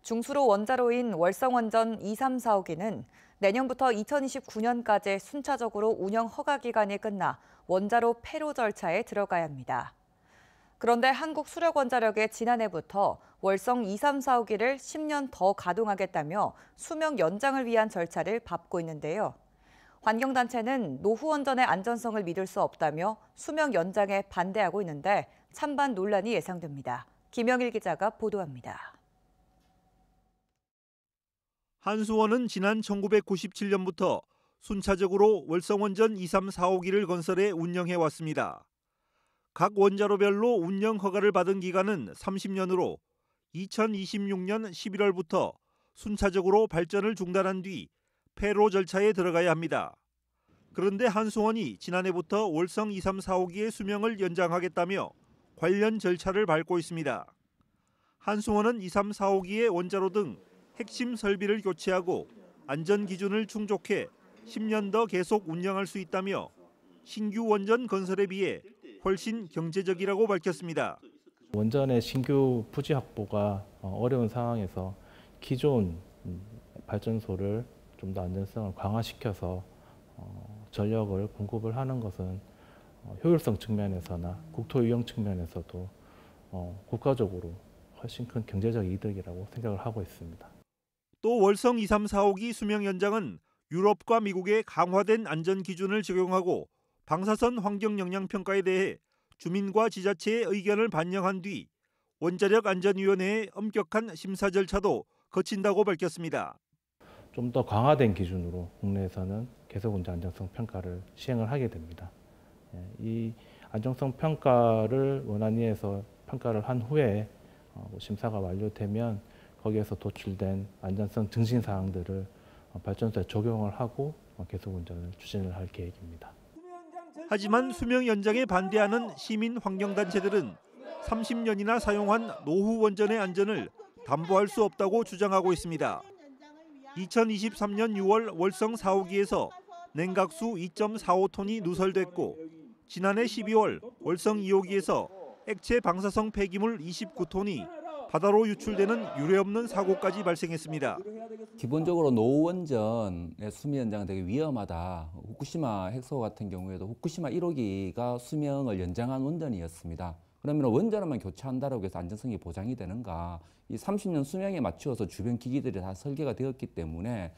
중수로 원자로인 월성원전 2, 3, 4호기는 내년부터 2029년까지 순차적으로 운영 허가 기간이 끝나 원자로 폐로 절차에 들어가야 합니다. 그런데 한국수력원자력이 지난해부터 월성 2, 3, 4호기를 10년 더 가동하겠다며 수명 연장을 위한 절차를 밟고 있는데요. 환경단체는 노후원전의 안전성을 믿을 수 없다며 수명 연장에 반대하고 있는데 찬반 논란이 예상됩니다. 김영일 기자가 보도합니다. 한수원은 지난 1997년부터 순차적으로 월성원전 2, 3, 4호기를 건설해 운영해 왔습니다. 각 원자로별로 운영 허가를 받은 기간은 30년으로 2026년 11월부터 순차적으로 발전을 중단한 뒤 폐로 절차에 들어가야 합니다. 그런데 한수원이 지난해부터 월성 2, 3, 4호기의 수명을 연장하겠다며 관련 절차를 밟고 있습니다. 한수원은 2, 3, 4호기의 원자로 등 핵심 설비를 교체하고 안전 기준을 충족해 10년 더 계속 운영할 수 있다며 신규 원전 건설에 비해 훨씬 경제적이라고 밝혔습니다. 원전의 신규 부지 확보가 어려운 상황에서 기존 발전소를 좀 더 안전성을 강화시켜서 전력을 공급을 하는 것은 효율성 측면에서나 국토 유형 측면에서도 국가적으로 훨씬 큰 경제적 이득이라고 생각을 하고 있습니다. 또 월성 2, 3, 4호기 수명 연장은 유럽과 미국의 강화된 안전 기준을 적용하고 방사선 환경 영향 평가에 대해 주민과 지자체의 의견을 반영한 뒤 원자력 안전위원회의 엄격한 심사 절차도 거친다고 밝혔습니다. 좀 더 강화된 기준으로 국내에서는 계속운전 안정성 평가를 시행을 하게 됩니다. 이 안정성 평가를 원안위에서 평가를 한 후에 심사가 완료되면 거기에서 도출된 안전성 증진 사항들을 발전소에 적용을 하고 계속운전을 추진을 할 계획입니다. 하지만 수명 연장에 반대하는 시민 환경단체들은 30년이나 사용한 노후 원전의 안전을 담보할 수 없다고 주장하고 있습니다. 2023년 6월 월성 4호기에서 냉각수 2.45톤이 누설됐고 지난해 12월 월성 2호기에서 액체 방사성 폐기물 29톤이 바다로 유출되는 유례없는 사고까지 발생했습니다. 기본적으로 노후원전의 수명 연장은 되게 위험하다. 후쿠시마 핵사고 같은 경우에도 후쿠시마 1호기가 수명을 연장한 원전이었습니다. 그러면 원전만 교체한다고 해서 안전성이 보장이 되는가? 이 30년 수명에 맞추어서 주변 기기들이 다 설계가 되었기 때문에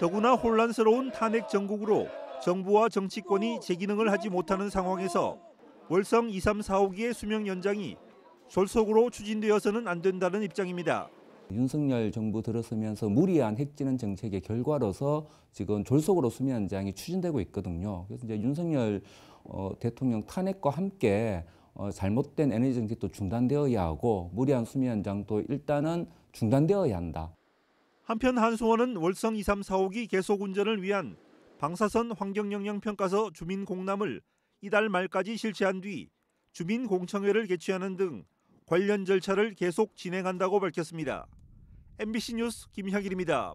더구나 혼란스러운 탄핵 정국으로 정부와 정치권이 제기능을 하지 못하는 상황에서 월성 2, 3, 4호기의 수명 연장이 졸속으로 추진되어서는 안 된다는 입장입니다. 윤석열 정부 들어서면서 무리한 핵진원 정책의 결과로서 지금 졸속으로 수명 연장이 추진되고 있거든요. 그래서 이제 윤석열 대통령 탄핵과 함께 잘못된 에너지 정책도 중단되어야 하고 무리한 수명 연장도 일단은 중단되어야 한다. 한편 한수원은 월성 2, 3, 4호기 계속 운전을 위한 방사선 환경영향평가서 주민 공람을 이달 말까지 실시한 뒤 주민 공청회를 개최하는 등 관련 절차를 계속 진행한다고 밝혔습니다. MBC 뉴스 김혁일입니다.